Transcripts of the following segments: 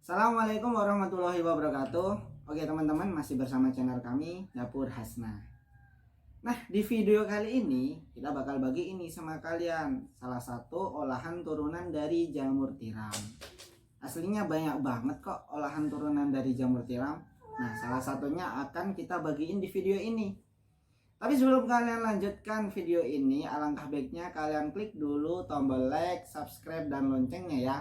Assalamualaikum warahmatullahi wabarakatuh. Oke teman-teman, masih bersama channel kami Dapur Hasna. Nah, di video kali ini kita bakal bagi ini sama kalian salah satu olahan turunan dari jamur tiram. Aslinya banyak banget kok olahan turunan dari jamur tiram. Nah, salah satunya akan kita bagiin di video ini. Tapi sebelum kalian lanjutkan video ini, alangkah baiknya kalian klik dulu tombol like, subscribe, dan loncengnya ya,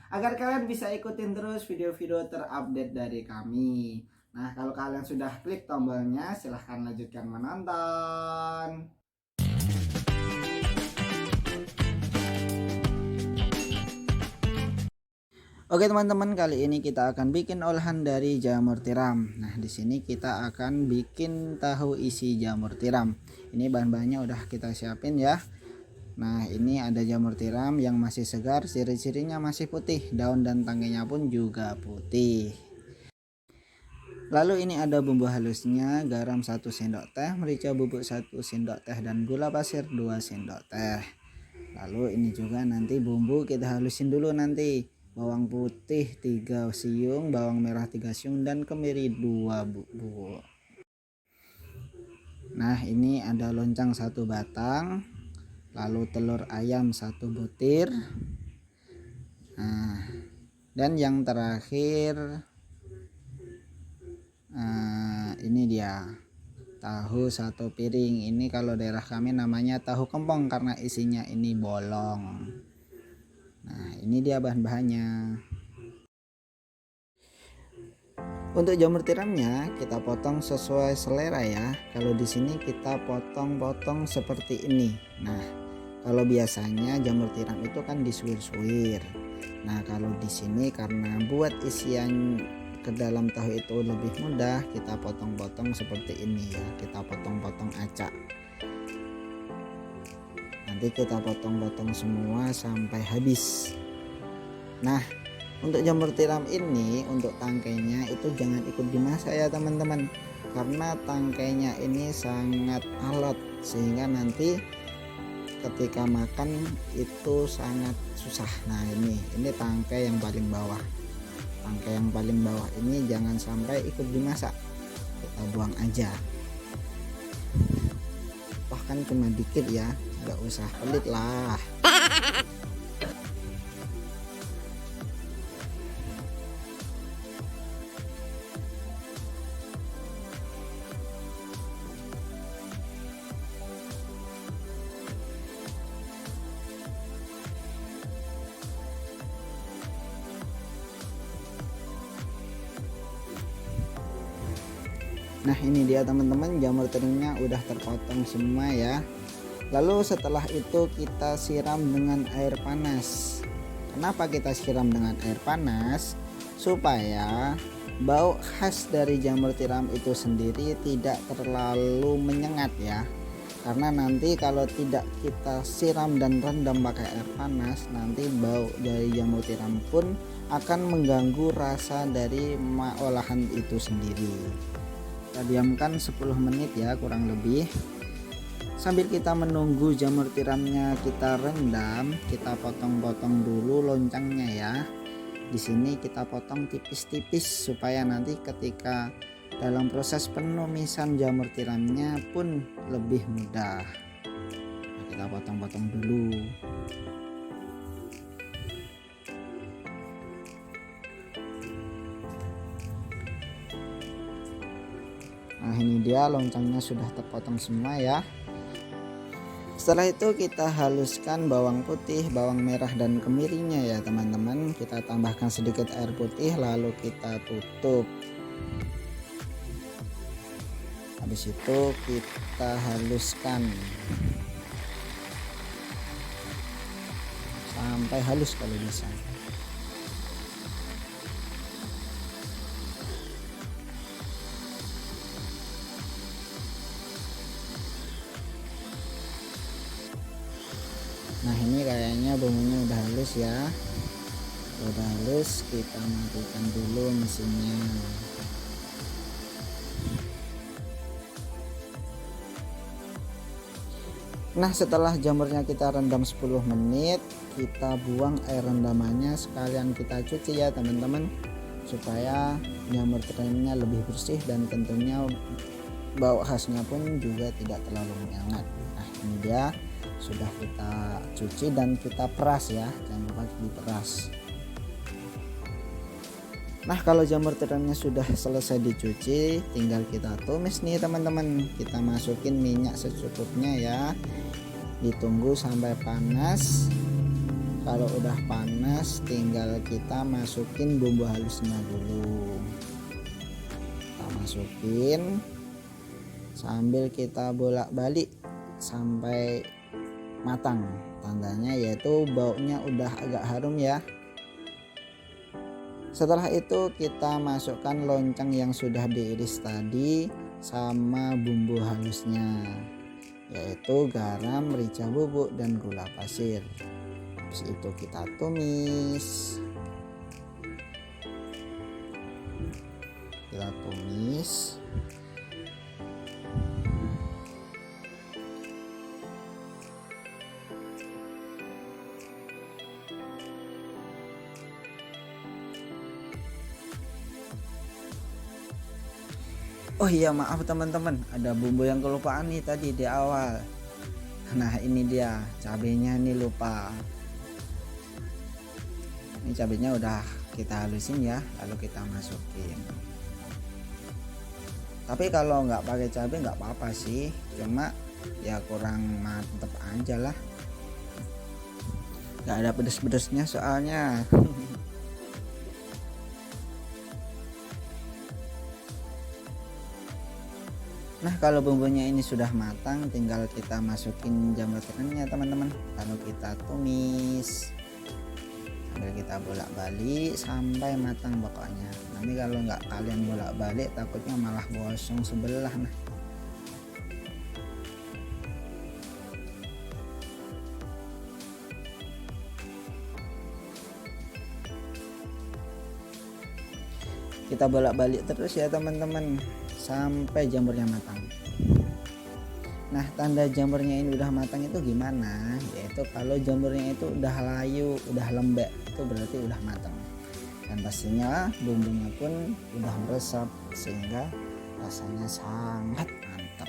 agar kalian bisa ikutin terus video-video terupdate dari kami. Nah, kalau kalian sudah klik tombolnya, silahkan lanjutkan menonton. Oke teman-teman, kali ini kita akan bikin olahan dari jamur tiram. Nah, di sini kita akan bikin tahu isi jamur tiram. Ini bahan-bahannya udah kita siapin ya. Nah, ini ada jamur tiram yang masih segar, ciri-cirinya masih putih, daun dan tangkainya pun juga putih. Lalu ini ada bumbu halusnya, garam 1 sendok teh, merica bubuk 1 sendok teh, dan gula pasir 2 sendok teh. Lalu ini juga nanti bumbu kita halusin dulu nanti. Bawang putih 3 siung, bawang merah 3 siung, dan kemiri 2 bubuk. Nah, ini ada loncang 1 batang, lalu telur ayam 1 butir. Nah, dan yang terakhir ini dia tahu 1 piring. Ini kalau daerah kami namanya tahu kempong karena isinya ini bolong. Nah, ini dia bahan-bahannya. Untuk jamur tiramnya kita potong sesuai selera ya. Kalau di sini kita potong-potong seperti ini. Nah, kalau biasanya jamur tiram itu kan disuir-suir. Nah, kalau di sini karena buat isian ke dalam tahu itu lebih mudah, kita potong-potong seperti ini ya. Kita potong-potong acak. Nanti kita potong-potong semua sampai habis. Nah, untuk jamur tiram ini, untuk tangkainya itu jangan ikut dimasak ya teman-teman, karena tangkainya ini sangat alot sehingga nanti ketika makan itu sangat susah. Nah, ini tangkai yang paling bawah. Tangkai yang paling bawah ini jangan sampai ikut dimasak, kita buang aja. Bahkan cuma dikit ya, nggak usah pelit lah. Nah, ini dia teman-teman, jamur tiramnya udah terpotong semua ya. Lalu setelah itu kita siram dengan air panas. Kenapa kita siram dengan air panas? Supaya bau khas dari jamur tiram itu sendiri tidak terlalu menyengat ya. Karena nanti kalau tidak kita siram dan rendam pakai air panas, nanti bau dari jamur tiram pun akan mengganggu rasa dari olahan itu sendiri. Kita diamkan 10 menit ya kurang lebih. Sambil kita menunggu jamur tiramnya kita rendam, kita potong-potong dulu loncangnya ya. Di sini kita potong tipis-tipis supaya nanti ketika dalam proses penumisan jamur tiramnya pun lebih mudah. Nah, kita potong-potong dulu. Nah, ini dia loncangnya sudah terpotong semua ya. Setelah itu kita haluskan bawang putih, bawang merah, dan kemirinya ya teman-teman. Kita tambahkan sedikit air putih lalu kita tutup. Habis itu kita haluskan sampai halus kalau bisa. Nah, ini kayaknya bumbunya udah halus ya. Udah halus, kita matikan dulu mesinnya. Nah, setelah jamurnya kita rendam 10 menit, kita buang air rendamannya, sekalian kita cuci ya teman-teman, supaya jamur tiramnya lebih bersih dan tentunya bau khasnya pun juga tidak terlalu menyengat. Nah ini dia sudah kita cuci dan kita peras ya, jangan lupa diperas. Nah kalau jamur tiramnya sudah selesai dicuci, tinggal kita tumis nih teman-teman. Kita masukin minyak secukupnya ya, ditunggu sampai panas. Kalau udah panas tinggal kita masukin bumbu halusnya dulu. Kita masukin sambil kita bolak-balik sampai matang. Tandanya yaitu baunya udah agak harum ya. Setelah itu kita masukkan loncang yang sudah diiris tadi sama bumbu halusnya, yaitu garam, merica bubuk dan gula pasir. Habis itu kita tumis. Oh iya maaf teman-teman, ada bumbu yang kelupaan nih tadi di awal. Nah ini dia cabenya nih lupa. Ini cabenya udah kita halusin ya, lalu kita masukin. Tapi kalau nggak pakai cabai nggak apa-apa sih, cuma ya kurang mantep aja lah. Nggak ada pedes-pedesnya soalnya. Nah kalau bumbunya ini sudah matang, tinggal kita masukin jamur tiramnya teman-teman, lalu kita tumis sambil kita bolak-balik sampai matang pokoknya. Nanti kalau nggak kalian bolak-balik takutnya malah gosong sebelah. Nah kita bolak-balik terus ya teman-teman sampai jamurnya matang. Nah tanda jamurnya ini udah matang itu gimana, yaitu kalau jamurnya itu udah layu, udah lembek, itu berarti udah matang. Dan pastinya bumbunya pun udah meresap sehingga rasanya sangat mantap.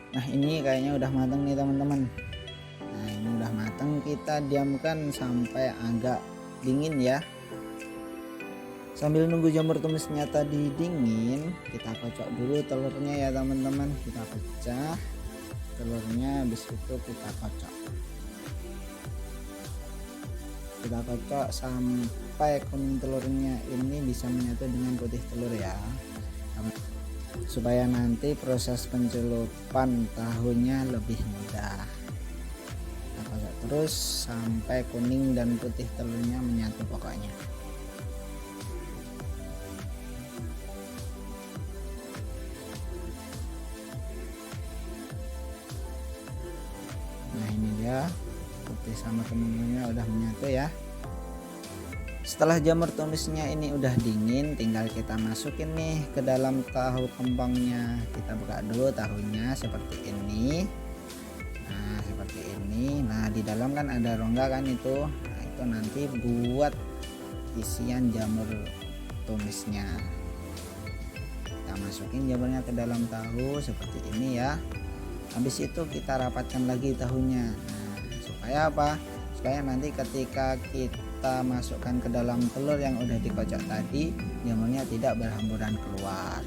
Nah ini kayaknya udah matang nih teman-teman. Nah ini udah matang, kita diamkan sampai agak dingin ya. Sambil nunggu jamur tumisnya tadi dingin, kita kocok dulu telurnya ya teman-teman. Kita pecah telurnya, habis itu kita kocok. Kita kocok sampai kuning telurnya ini bisa menyatu dengan putih telur ya, supaya nanti proses pencelupan tahunya lebih mudah. Kita kocok terus sampai kuning dan putih telurnya menyatu pokoknya. Nah ini dia putih sama kuningnya udah menyatu ya. Setelah jamur tumisnya ini udah dingin, tinggal kita masukin nih ke dalam tahu kembangnya. Kita buka dulu tahunya seperti ini. Nah seperti ini. Nah di dalam kan ada rongga kan itu. Nah itu nanti buat isian jamur tumisnya. Kita masukin jamurnya ke dalam tahu seperti ini ya. Habis itu kita rapatkan lagi tahunya. Nah supaya apa? Supaya nanti ketika kita masukkan ke dalam telur yang udah dikocok tadi, jamurnya tidak berhamburan keluar.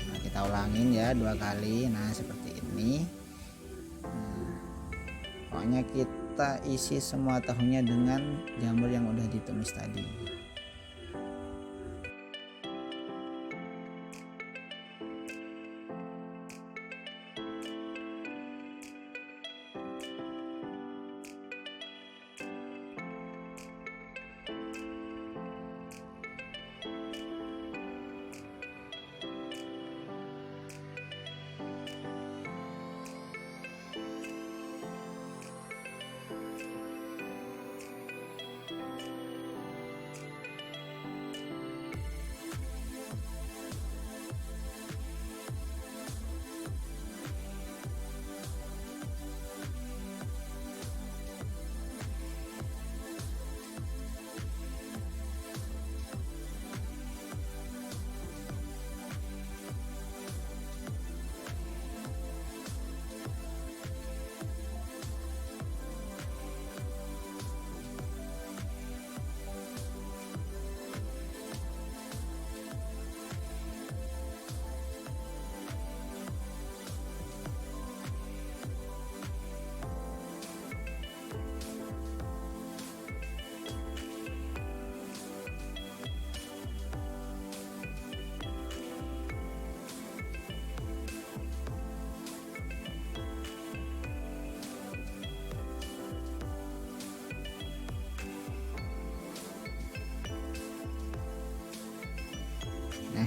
Nah, kita ulangin ya 2 kali. Nah seperti ini. Nah, pokoknya kita isi semua tahunya dengan jamur yang udah ditumis tadi.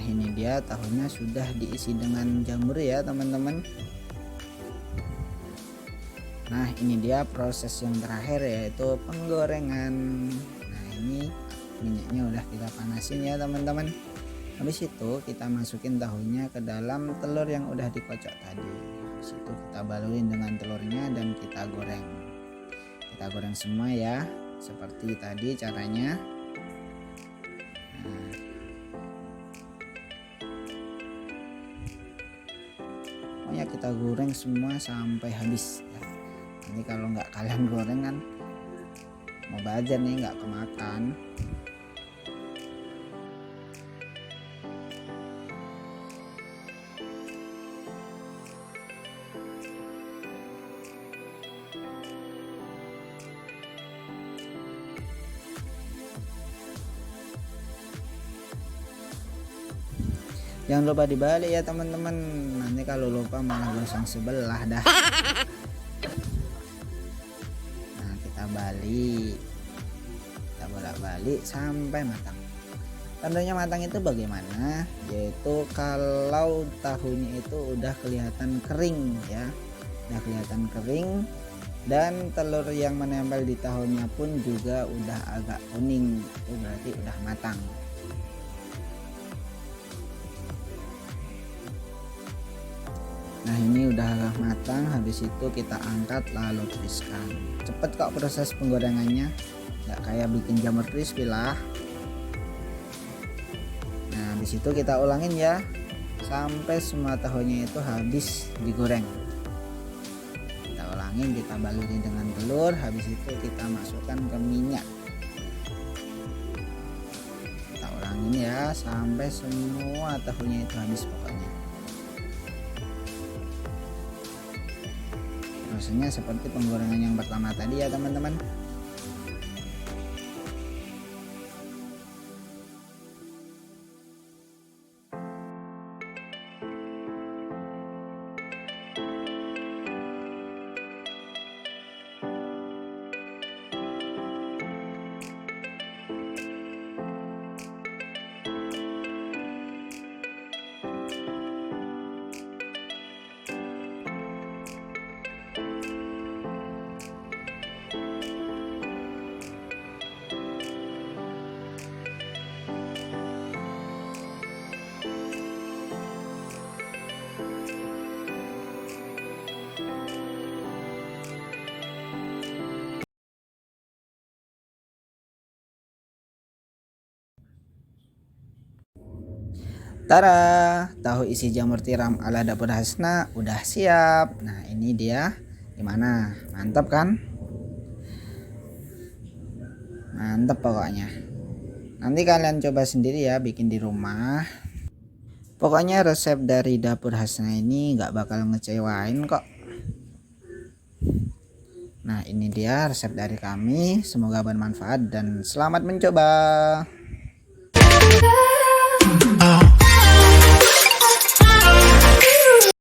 ini dia tahunya sudah diisi dengan jamur ya teman-teman. Nah ini dia proses yang terakhir yaitu penggorengan. Nah ini minyaknya udah kita panasin ya teman-teman. Habis itu kita masukin tahunya ke dalam telur yang udah dikocok tadi. Habis itu kita balurin dengan telurnya dan kita goreng. Kita goreng semua ya, seperti tadi caranya. Nah, pokoknya kita goreng semua sampai habis ya. Ini kalau nggak kalian goreng kan mau bajar nih, nggak kemakan. Jangan lupa dibalik ya teman-teman, nanti kalau lupa malah gosong sebelah dah. Nah kita balik, kita bolak-balik sampai matang. Tandanya matang itu bagaimana? Yaitu kalau tahunya itu udah kelihatan kering ya, udah kelihatan kering, dan telur yang menempel di tahunya pun juga udah agak kuning, itu berarti udah matang. Nah ini udah matang, habis itu kita angkat lalu tiriskan. Cepet kok proses penggorengannya, nggak kayak bikin jamur crispy lah. Nah habis itu kita ulangin ya sampai semua tahunya itu habis digoreng. Kita ulangin, kita balurin dengan telur, habis itu kita masukkan ke minyak. Kita ulangin ya sampai semua tahunya itu habis pokoknya. Prosesnya seperti penggorengan yang pertama tadi ya teman-teman. Tara, tahu isi jamur tiram ala dapur Hasna udah siap. Nah ini dia, gimana? Mantap kan? Mantap pokoknya. Nanti kalian coba sendiri ya bikin di rumah. Pokoknya resep dari dapur Hasna ini nggak bakal ngecewain kok. Nah ini dia resep dari kami, semoga bermanfaat dan selamat mencoba.